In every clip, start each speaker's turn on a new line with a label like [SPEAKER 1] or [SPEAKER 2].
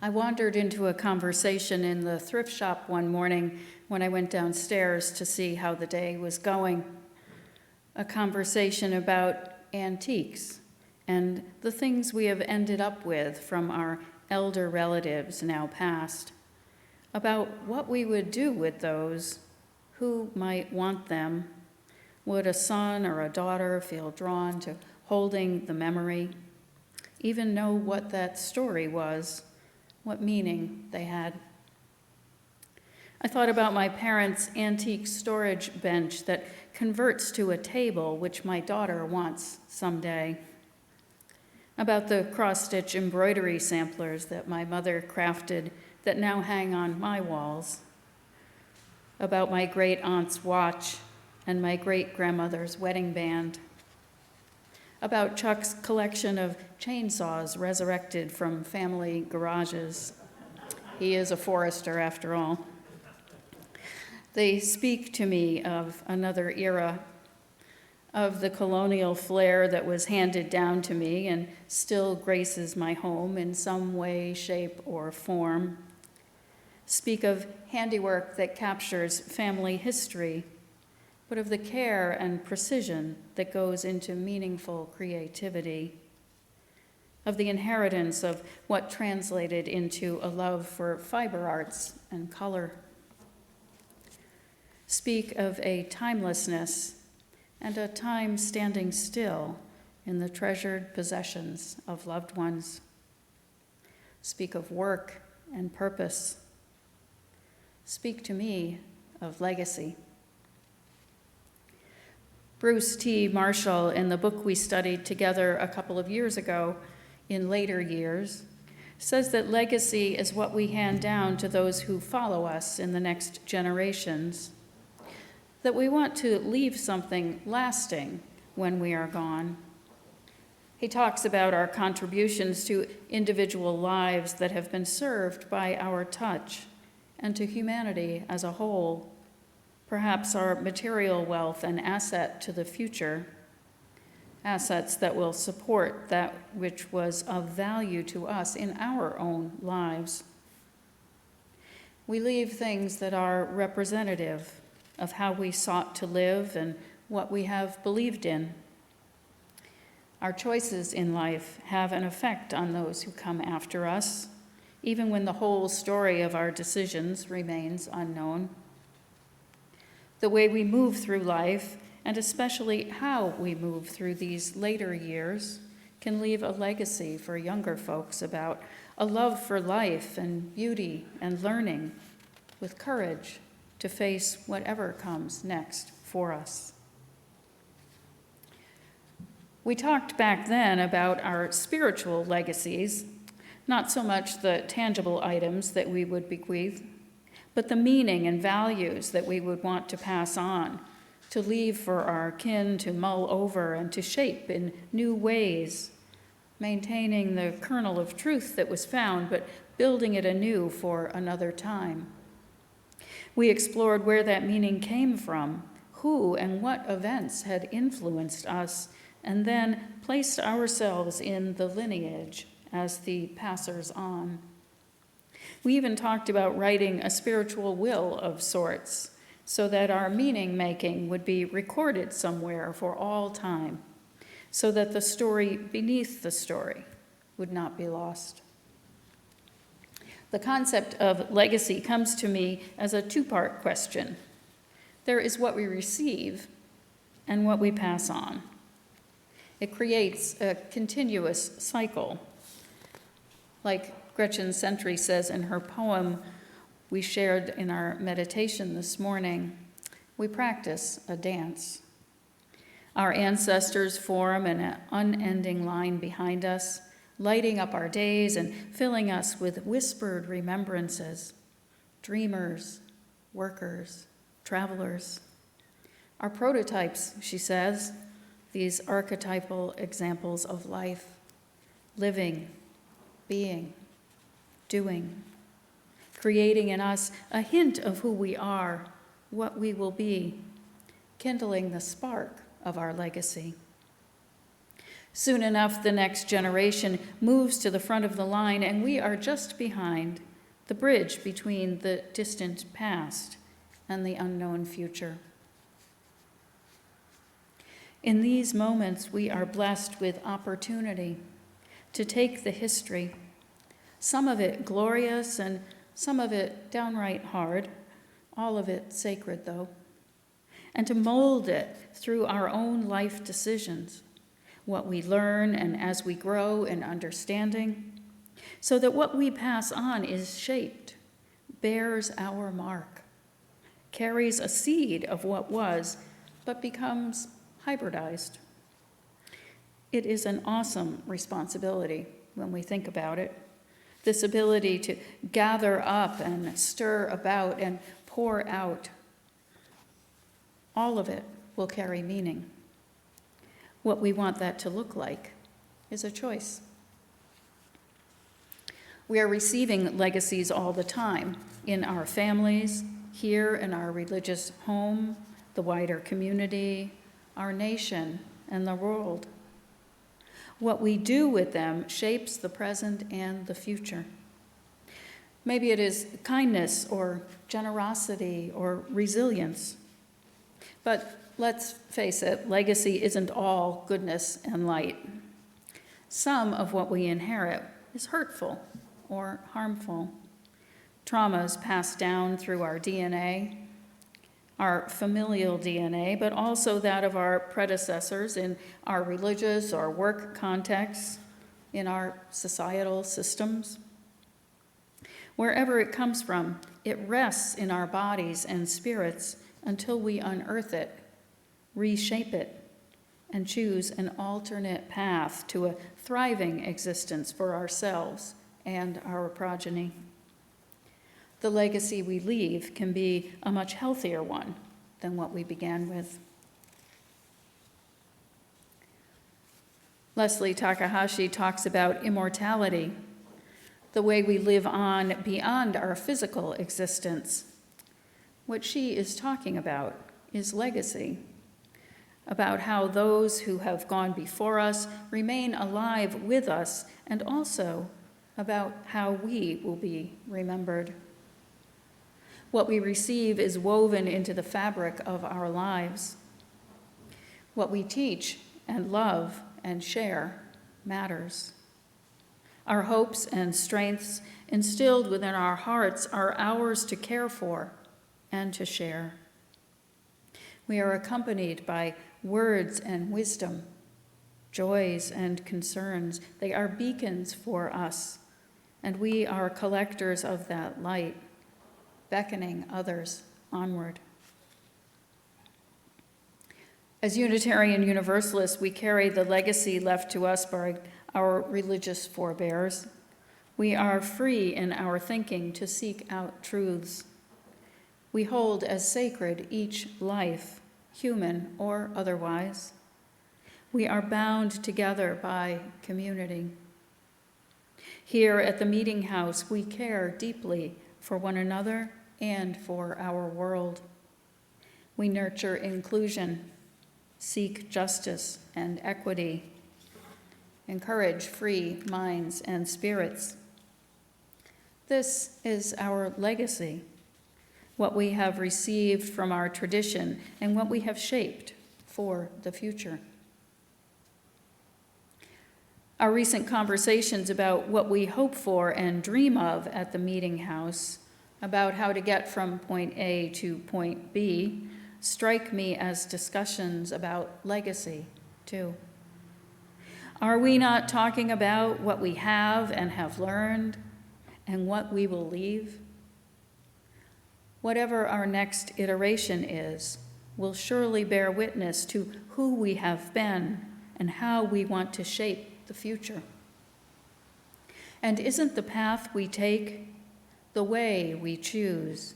[SPEAKER 1] I wandered into a conversation in the thrift shop one morning when I went downstairs to see how the day was going. A conversation about antiques and the things we have ended up with from our elder relatives now passed, about what we would do with those, who might want them. Would a son or a daughter feel drawn to holding the memory, even know what that story was, what meaning they had? I thought about my parents' antique storage bench that converts to a table, which my daughter wants someday. About the cross-stitch embroidery samplers that my mother crafted that now hang on my walls. About my great-aunt's watch and my great-grandmother's wedding band. About Chuck's collection of chainsaws resurrected from family garages. He is a forester after all. They speak to me of another era, of the colonial flair that was handed down to me and still graces my home in some way, shape, or form. Speak of handiwork that captures family history, but of the care and precision that goes into meaningful creativity, of the inheritance of what translated into a love for fiber arts and color. Speak of a timelessness and a time standing still in the treasured possessions of loved ones. Speak of work and purpose. Speak to me of legacy. Bruce T. Marshall, in the book we studied together a couple of years ago, In Later Years, says that legacy is what we hand down to those who follow us in the next generations, that we want to leave something lasting when we are gone. He talks about our contributions to individual lives that have been served by our touch and to humanity as a whole, perhaps our material wealth and asset to the future, assets that will support that which was of value to us in our own lives. We leave things that are representative of how we sought to live and what we have believed in. Our choices in life have an effect on those who come after us, even when the whole story of our decisions remains unknown. The way we move through life, and especially how we move through these later years, can leave a legacy for younger folks about a love for life and beauty and learning, with courage to face whatever comes next for us. We talked back then about our spiritual legacies, not so much the tangible items that we would bequeath, but the meaning and values that we would want to pass on, to leave for our kin to mull over and to shape in new ways, maintaining the kernel of truth that was found, but building it anew for another time. We explored where that meaning came from, who and what events had influenced us, and then placed ourselves in the lineage as the passers-on. We even talked about writing a spiritual will of sorts, so that our meaning-making would be recorded somewhere for all time, so that the story beneath the story would not be lost. The concept of legacy comes to me as a two-part question. There is what we receive and what we pass on. It creates a continuous cycle. Like Gretchen Sentry says in her poem we shared in our meditation this morning, we practice a dance. Our ancestors form an unending line behind us, lighting up our days and filling us with whispered remembrances, dreamers, workers, travelers. Our prototypes, she says, these archetypal examples of life, living, being, doing, creating in us a hint of who we are, what we will be, kindling the spark of our legacy. Soon enough, the next generation moves to the front of the line, and we are just behind, the bridge between the distant past and the unknown future. In these moments, we are blessed with opportunity to take the history, some of it glorious and some of it downright hard, all of it sacred, though, and to mold it through our own life decisions, what we learn and as we grow in understanding, so that what we pass on is shaped, bears our mark, carries a seed of what was, but becomes hybridized. It is an awesome responsibility when we think about it. This ability to gather up and stir about and pour out. All of it will carry meaning. What we want that to look like is a choice. We are receiving legacies all the time in our families, here in our religious home, the wider community, our nation, and the world. What we do with them shapes the present and the future. Maybe it is kindness or generosity or resilience. But let's face it, legacy isn't all goodness and light. Some of what we inherit is hurtful or harmful. Traumas passed down through our DNA, our familial DNA, but also that of our predecessors in our religious or work contexts, in our societal systems. Wherever it comes from, it rests in our bodies and spirits until we unearth it, reshape it, and choose an alternate path to a thriving existence for ourselves and our progeny. The legacy we leave can be a much healthier one than what we began with. Leslie Takahashi talks about immortality, the way we live on beyond our physical existence. What she is talking about is legacy, about how those who have gone before us remain alive with us, and also about how we will be remembered. What we receive is woven into the fabric of our lives. What we teach and love and share matters. Our hopes and strengths instilled within our hearts are ours to care for and to share. We are accompanied by words and wisdom, joys and concerns. They are beacons for us, and we are collectors of that light, beckoning others onward. As Unitarian Universalists, we carry the legacy left to us by our religious forebears. We are free in our thinking to seek out truths. We hold as sacred each life, human or otherwise. We are bound together by community. Here at the Meeting House, we care deeply for one another and for our world. We nurture inclusion, seek justice and equity, encourage free minds and spirits. This is our legacy, what we have received from our tradition and what we have shaped for the future. Our recent conversations about what we hope for and dream of at the Meeting House, about how to get from point A to point B, strike me as discussions about legacy, too. Are we not talking about what we have and have learned and what we will leave? Whatever our next iteration is, will surely bear witness to who we have been and how we want to shape the future. And isn't the path we take the way we choose,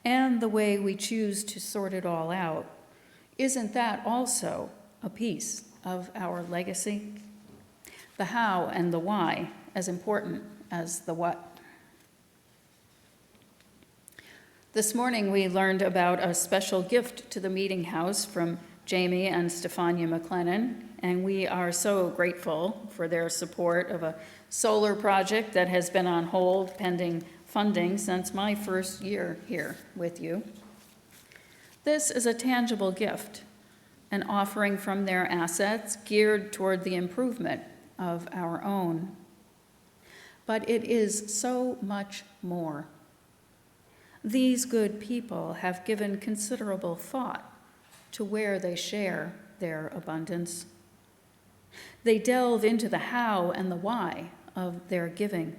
[SPEAKER 1] and the way we choose to sort it all out, isn't that also a piece of our legacy? The how and the why, as important as the what. This morning we learned about a special gift to the Meeting House from Jamie and Stefania McLennan and we are so grateful for their support of a solar project that has been on hold pending funding since my first year here with you. This is a tangible gift, an offering from their assets geared toward the improvement of our own. But it is so much more. These good people have given considerable thought to where they share their abundance. They delve into the how and the why of their giving.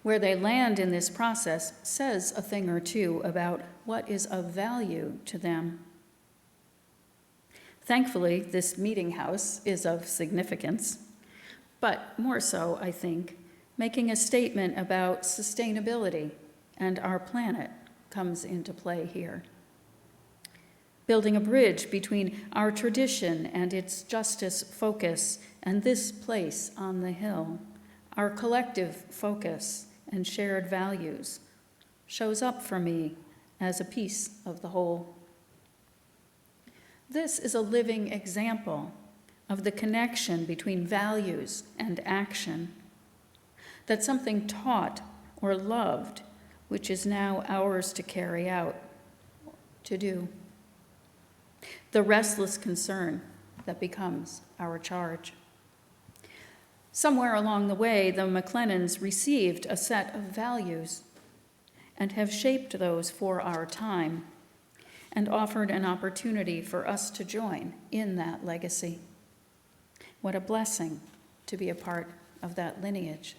[SPEAKER 1] Where they land in this process says a thing or two about what is of value to them. Thankfully, this meeting house is of significance, but more so, I think, making a statement about sustainability and our planet comes into play here. Building a bridge between our tradition and its justice focus and this place on the hill, our collective focus and shared values, shows up for me as a piece of the whole. This is a living example of the connection between values and action, that something taught or loved, which is now ours to carry out, to do. The restless concern that becomes our charge. Somewhere along the way, the McLennans received a set of values and have shaped those for our time and offered an opportunity for us to join in that legacy. What a blessing to be a part of that lineage.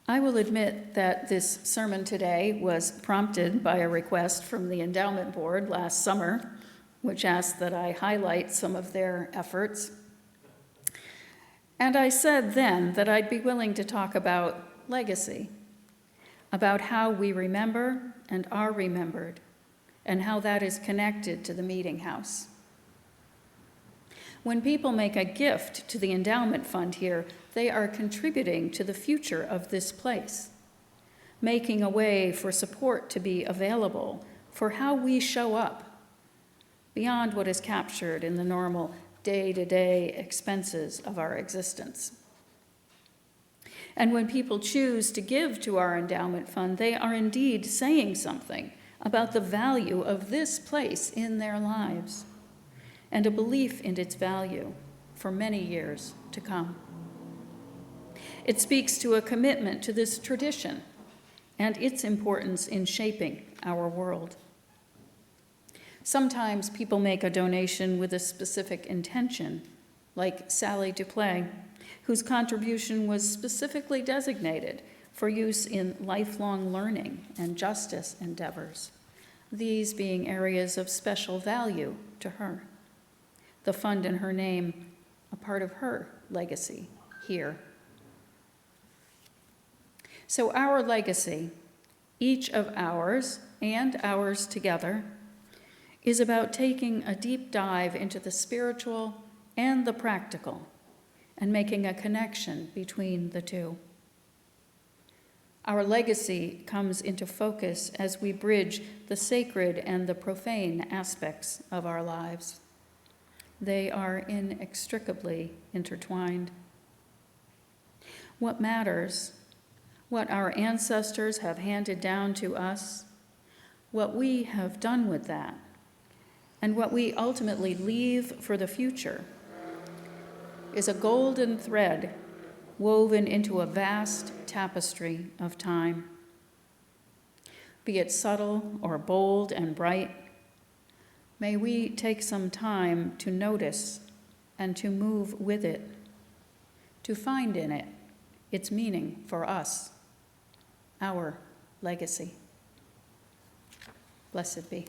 [SPEAKER 1] I will admit that this sermon today was prompted by a request from the Endowment Board last summer, which asked that I highlight some of their efforts. And I said then that I'd be willing to talk about legacy, about how we remember and are remembered, and how that is connected to the meeting house. When people make a gift to the endowment fund here, they are contributing to the future of this place, making a way for support to be available for how we show up beyond what is captured in the normal day-to-day expenses of our existence. And when people choose to give to our endowment fund, they are indeed saying something about the value of this place in their lives and a belief in its value for many years to come. It speaks to a commitment to this tradition and its importance in shaping our world. Sometimes people make a donation with a specific intention, like Sally Duplay, whose contribution was specifically designated for use in lifelong learning and justice endeavors, these being areas of special value to her. The fund in her name, a part of her legacy here. So our legacy, each of ours and ours together, is about taking a deep dive into the spiritual and the practical and making a connection between the two. Our legacy comes into focus as we bridge the sacred and the profane aspects of our lives. They are inextricably intertwined. What matters, what our ancestors have handed down to us, what we have done with that, and what we ultimately leave for the future, is a golden thread woven into a vast tapestry of time. Be it subtle or bold and bright, may we take some time to notice and to move with it, to find in it its meaning for us, our legacy. Blessed be.